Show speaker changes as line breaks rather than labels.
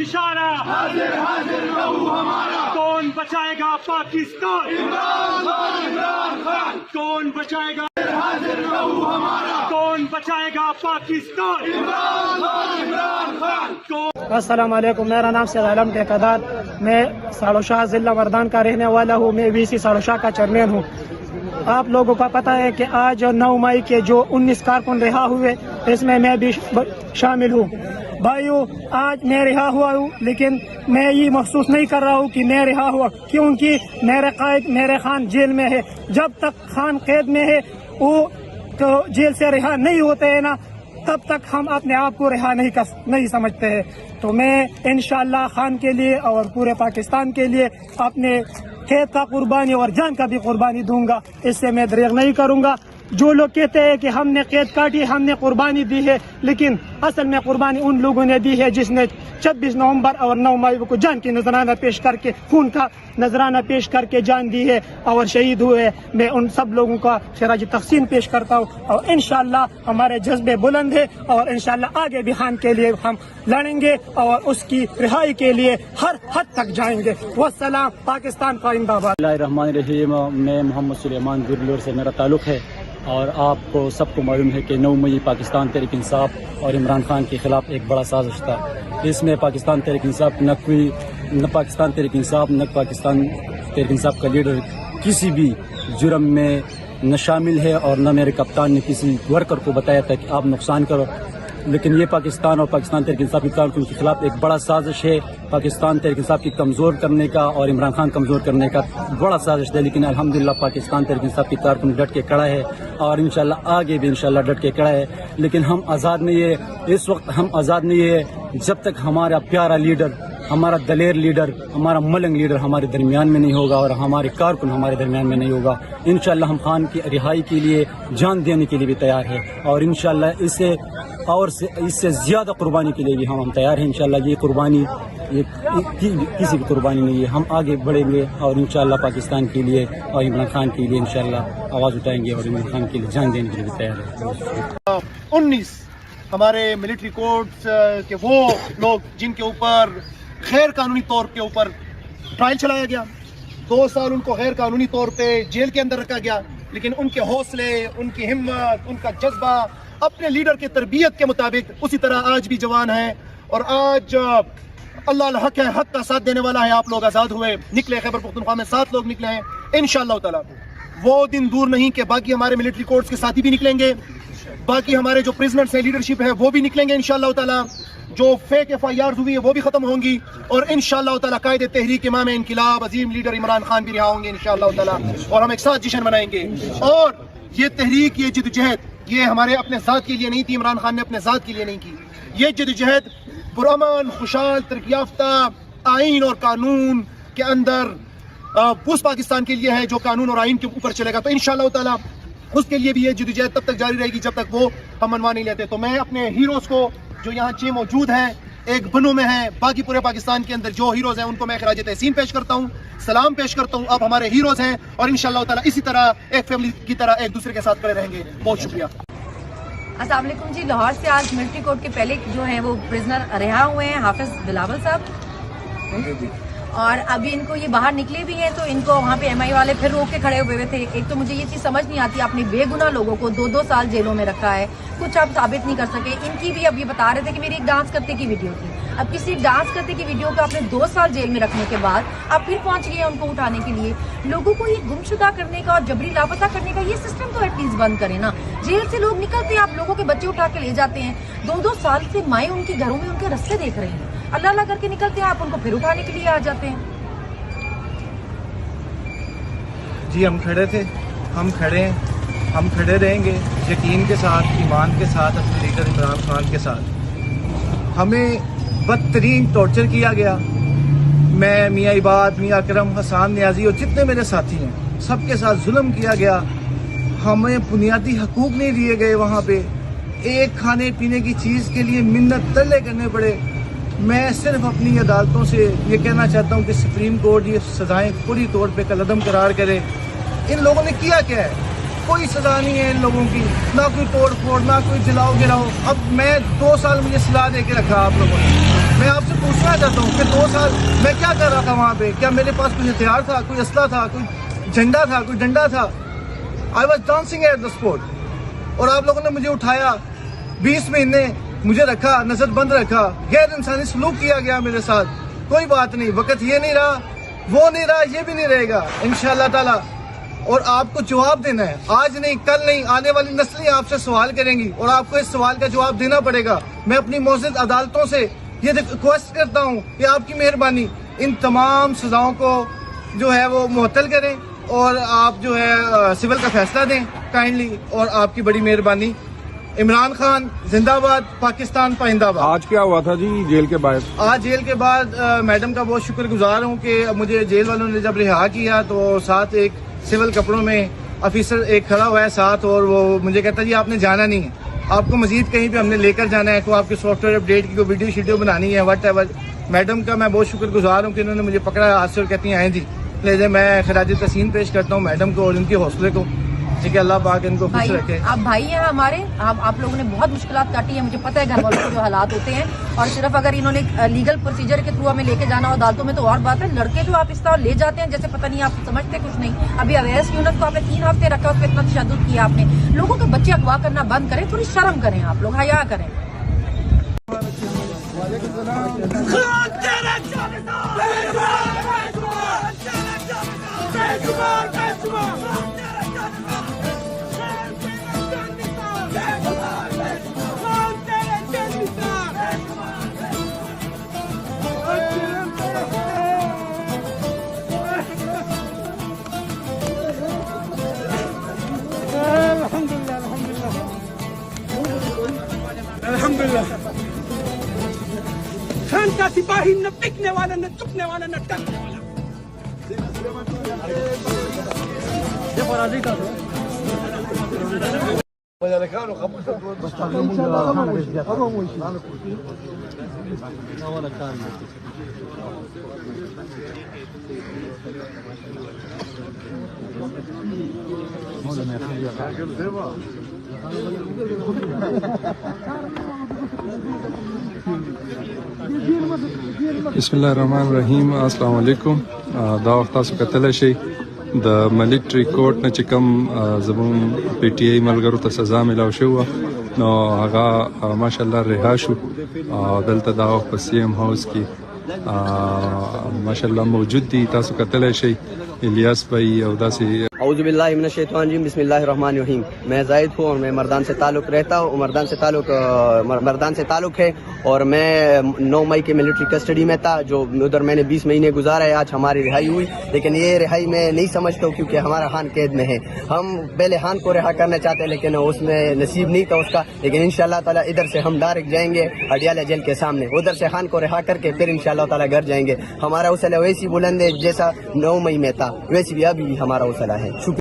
इशारा हाजिर हाजिर रहू हमारा। कौन बचाएगा पाकिस्तान? इमरान खान, इमरान खान। कौन बचाएगा? हाजिर रहू हमारा। कौन बचाएगा पाकिस्तान? इमरान खान, इमरान खान।
अस्सलाम वालेकुम, मेरा नाम सैयद आलम ठेकेदार, मैं साड़ोशाह ज़िला मर्दान का रहने वाला हूँ। मैं VC साड़ोशाह का चेयरमैन हूँ। आप लोगों को पता है कि आज 9 मई के जो 19 कारकुन रिहा हुए, इसमें मैं भी शामिल हूँ। भाइयों, आज मैं रिहा हुआ हूँ, लेकिन मैं ये महसूस नहीं कर रहा हूँ कि मैं रिहा हुआ, क्योंकि मेरे कायद मेरे खान जेल में है। जब तक खान कैद में है, वो तो जेल से रिहा नहीं होते हैं ना, तब तक हम अपने आप को रिहा नहीं समझते हैं। तो मैं इंशाअल्लाह खान के लिए और पूरे पाकिस्तान के लिए अपने खेत का कुर्बानी और जान का भी कुर्बानी दूंगा। इससे मैं दरेग नहीं करूंगा। जो लोग कहते हैं कि हमने कैद काटी, हमने कुर्बानी दी है, लेकिन असल में कुर्बानी उन लोगों ने दी है जिसने 26 नवंबर और 9 मई को जान की नजराना पेश करके, खून का नजराना पेश करके जान दी है और शहीद हुए। मैं उन सब लोगों का खिराज तहसीन पेश करता हूँ और इंशाअल्लाह हमारे जज्बे बुलंद है और इंशाअल्लाह आगे भी खान के लिए हम लड़ेंगे और उसकी रिहाई के लिए हर हद तक जाएंगे। वस्सलाम, पाकिस्तान का जिंदाबाद।
बिस्मिल्लाहिर्रहमानिर्रहीम। मैं मोहम्मद सुलेमान गुरलोर से मेरा ताल्लुक़ है और आपको सबको मालूम है कि 9 मई पाकिस्तान तहरीक इंसाफ और इमरान खान के खिलाफ एक बड़ा साजिश था। इसमें पाकिस्तान तहरीक इंसाफ न पाकिस्तान तहरीक इंसाफ का लीडर किसी भी जुर्म में न शामिल है और न मेरे कप्तान ने किसी वर्कर को बताया था कि आप नुकसान करो। लेकिन ये पाकिस्तान और पाकिस्तान तहरीक इंसाफ के कारकुन के खिलाफ एक बड़ा साजिश है। पाकिस्तान तहरीक इंसाफ की कमज़ोर करने का और इमरान खान कमज़ोर करने का बड़ा साजिश है। लेकिन अल्हम्दुलिल्लाह पाकिस्तान तहरीक इंसाफ के कारकुन डट के खड़ा है और इंशाल्लाह आगे भी इंशाल्लाह डट के खड़ा है। लेकिन हम आज़ाद नहीं है, इस वक्त हम आज़ाद नहीं है जब तक हमारा प्यारा लीडर, हमारा दलेर लीडर, हमारा मलंग लीडर हमारे दरमियान में नहीं होगा और हमारे कारकुन हमारे दरमियान में नहीं होगा। इंशाल्लाह हम खान की रिहाई के लिए जान देने के लिए भी तैयार है और इंशाल्लाह इससे ज़्यादा कुर्बानी के लिए भी हम तैयार हैं। इंशाल्लाह ये कुर्बानी किसी की कुर्बानी नहीं है। हम आगे बढ़ेंगे और इंशाल्लाह पाकिस्तान के लिए और इमरान खान के लिए इंशाल्लाह आवाज़ उठाएंगे और इमरान खान के लिए जान देने के लिए भी तैयार है।
19 हमारे मिलिट्री कोर्ट्स के वो लोग जिनके ऊपर गैर कानूनी तौर के ऊपर ट्रायल चलाया गया, 2 साल उनको गैर कानूनी तौर पे जेल के अंदर रखा गया, लेकिन उनके हौसले, उनकी हिम्मत, उनका जज्बा अपने लीडर की तरबियत के मुताबिक उसी तरह आज भी जवान है। और आज अल्लाह हक है, हक का साथ देने वाला है। आप लोग आज़ाद हुए, निकले, खैबर पख्तूनख्वा में 7 लोग निकले हैं। इंशाअल्लाह ताला वो दिन दूर नहीं कि बाकी हमारे मिलिट्री कोर्ट्स के साथी भी निकलेंगे, बाकी हमारे जो प्रिजनर्स हैं, लीडरशिप है, वो भी निकलेंगे इंशाअल्लाह ताला। जो फेक FIRs हुई है वो भी खत्म होंगी और इंशाअल्लाह ताला कायदे तहरीक इमाम इनकिलाब अजीम लीडर इमरान खान भी रिहा होंगे इंशाअल्लाह ताला और हम एक साथ जश्न मनाएंगे। और ये तहरीक, ये जद्दोजहद, ये हमारे अपने ज़ात के लिए नहीं थी, इमरान खान ने अपने ज़ात के लिए नहीं की। ये जद्दोजहद पुरअमन, खुशहाल, तरक्की याफ्ता आइन और कानून के अंदर उस पाकिस्तान के लिए है जो कानून और आइन के ऊपर चलेगा। तो इंशाअल्लाह ताला उसके लिए भी ये जद्दोजहद तब तक जारी रहेगी जब तक वो हम मनवा नहीं लेते। तो मैं अपने हीरोज़ को जो यहाँ चे मौजूद हैं, एक बनों में हैं, बाकी पूरे पाकिस्तान के अंदर जो हीरोज़ हैं उनको मैं खिराज तहसीन पेश करता हूँ, सलाम पेश करता हूँ। अब हमारे हीरोज़ हैं और इंशाअल्लाह ताला इसी तरह एक फैमिली की तरह एक दूसरे के साथ खड़े रहेंगे। बहुत शुक्रिया।
अस्सलाम वालेकुम जी। लाहौर से आज मिलिट्री कोर्ट के पहले जो हैं वो प्रिजनर रिहा हुए हैं, हाफिज बिलावल साहब, और अभी इनको ये बाहर निकले भी हैं तो इनको वहाँ पे MI वाले फिर रोक के खड़े हुए थे। एक तो मुझे ये चीज़ समझ नहीं आती, आपने बेगुनाह लोगों को 2-2 साल जेलों में रखा है, कुछ आप साबित नहीं कर सके। इनकी भी अब ये बता रहे थे कि मेरी एक डांस करते की वीडियो थी। अब किसी डांस करते की वीडियो को आपने 2 साल जेल में रखने के बाद आप फिर पहुंच गए उनको उठाने के लिए। लोगों को ये गुमशुदा करने का और जबरी लापता करने का ये सिस्टम तो एटलीस्ट बंद करें ना। जेल से लोग निकलते हैं, आप लोगों के बच्चे उठा के ले जाते हैं, 2-2 साल से माएँ उनके घरों में उनके रस्ते देख रही हैं, अल्लाह अल्लाह करके निकलते हैं, आप उनको फिर उठाने के लिए आ जाते हैं।
जी हम खड़े थे, हम खड़े हैं, हम खड़े रहेंगे यकीन के साथ, ईमान के साथ, अपने लीडर इमरान खान के साथ। हमें बदतरीन टॉर्चर किया गया। मैं, मियाँ इबाद, मियाँ अकरम, हसन नियाजी और जितने मेरे साथी हैं सबके साथ जुल्म किया गया। हमें बुनियादी हकूक नहीं दिए गए। वहाँ पे एक खाने पीने की चीज़ के लिए मिन्नत तरले करने पड़े। मैं सिर्फ अपनी अदालतों से ये कहना चाहता हूँ कि सुप्रीम कोर्ट ये सज़ाएँ पूरी तौर पे कलअदम करार करे। इन लोगों ने किया क्या है? कोई सज़ा नहीं है इन लोगों की, ना कोई तोड़ फोड़, ना कोई जलाओ गिराओ। अब मैं 2 साल मुझे सलाह दे के रखा आप लोगों ने। میں آپ سے پوچھنا چاہتا ہوں کہ 2 سال میں کیا کر رہا تھا وہاں پہ؟ کیا میرے پاس کوئی ہتھیار تھا, کوئی اسلحہ تھا, کوئی جھنڈا تھا, کوئی ڈنڈا تھا؟ I was dancing at the sport. اور آپ لوگوں نے مجھے اٹھایا, 20 مہینے مجھے رکھا, نظر بند رکھا, غیر انسانی سلوک کیا گیا میرے ساتھ. کوئی بات نہیں, وقت یہ نہیں رہا, وہ نہیں رہا, یہ بھی نہیں رہے گا انشاءاللہ تعالی. اور آپ کو جواب دینا ہے, آج نہیں, کل نہیں, آنے والی نسلیں آپ سے سوال کریں گی اور آپ کو اس سوال کا جواب دینا پڑے گا. میں اپنی معزز عدالتوں سے یہ ریکویسٹ کرتا ہوں کہ آپ کی مہربانی ان تمام سزاؤں کو جو ہے وہ معطل کریں اور آپ جو ہے سول کا فیصلہ دیں کائنڈلی. اور آپ کی بڑی مہربانی. عمران خان زندہ باد, پاکستان پائندہ باد.
آج کیا ہوا تھا جی جیل کے باہر؟
آج جیل کے بعد میڈم کا بہت شکر گزار ہوں کہ مجھے جیل والوں نے جب رہا کیا تو ساتھ ایک سول کپڑوں میں آفیسر ایک کھڑا ہوا ہے ساتھ, اور وہ مجھے کہتا جی آپ نے جانا نہیں ہے, آپ کو مزید کہیں پہ ہم نے لے کر جانا ہے, کو آپ کے سافٹ ویئر اپڈیٹ کی کوئی ویڈیو شیڈیو بنانی ہے, واٹ ایور. میڈم کا میں بہت شکر گزار ہوں کہ انہوں نے مجھے پکڑا ہاتھ سے اور کہتی ہیں آئیں جی. لہذا میں خراج تحسین پیش کرتا ہوں میڈم کو اور ان کے حوصلے کو. ٹھیک ہے, اللہ پاک ان کو خوش رکھے.
آپ بھائی ہیں ہمارے, آپ لوگوں نے بہت مشکلات کاٹی ہیں, مجھے پتہ ہے گھر والوں کے جو حالات ہوتے ہیں, اور صرف اگر انہوں نے لیگل پروسیجر کے تھرو ہمیں لے کے جانا ہو عدالتوں میں تو اور بات ہے. لڑکے جو آپ اس طرح لے جاتے ہیں جیسے پتہ نہیں آپ سمجھتے کچھ نہیں. ابھی اویس یونس کو آپ نے 3 ہفتے رکھا, اس پہ اتنا تشدد کیا آپ نے. لوگوں کے بچے اغوا کرنا بند کریں, تھوڑی شرم کریں, آپ لوگ حیا کریں.
الحمدللہ خان کا سپاہی نہ ٹکنے والا, نہ چکنے والا, نہ ٹکنے والا.
بسم الله الرحمن الرحیم. السلام علیکم. دا وخت تاسو کتلی شئ د ملټري کورټ نه چې کوم زموږ پی ټي آی ملګرو ته سزا میلاو شوې وه نو هغه ماشاءالله رها شو. دلته دا وخت په سی ایم هاوس کې ماشاءالله موجود دي. تاسو کتلی شئ الیاس بھائی او داسې.
اعوذ باللہ من الشیطان الرجیم. بسم اللہ الرحمن الرحیم. میں زاہد ہوں اور میں مردان سے تعلق رہتا ہوں. مردان سے تعلق ہے اور میں 9 مئی کے ملٹری کسٹڈی میں تھا, جو ادھر میں نے 20 مہینے گزارے. آج ہماری رہائی ہوئی, لیکن یہ رہائی میں نہیں سمجھتا ہوں کیونکہ ہمارا خان قید میں ہے. ہم پہلے خان کو رہا کرنا چاہتے ہیں لیکن اس میں نصیب نہیں تھا اس کا. لیکن انشاءاللہ تعالیٰ ادھر سے ہم ڈائریکٹ جائیں گے اڈیالہ جیل کے سامنے, ادھر سے خان کو رہا کر کے پھر انشاءاللہ تعالیٰ گھر جائیں گے. ہمارا حوصلہ ویسی بلند ہے جیسا 9 مئی میں تھا, ویسی بھی ابھی بھی ہمارا حوصلہ ہے. شکریہ.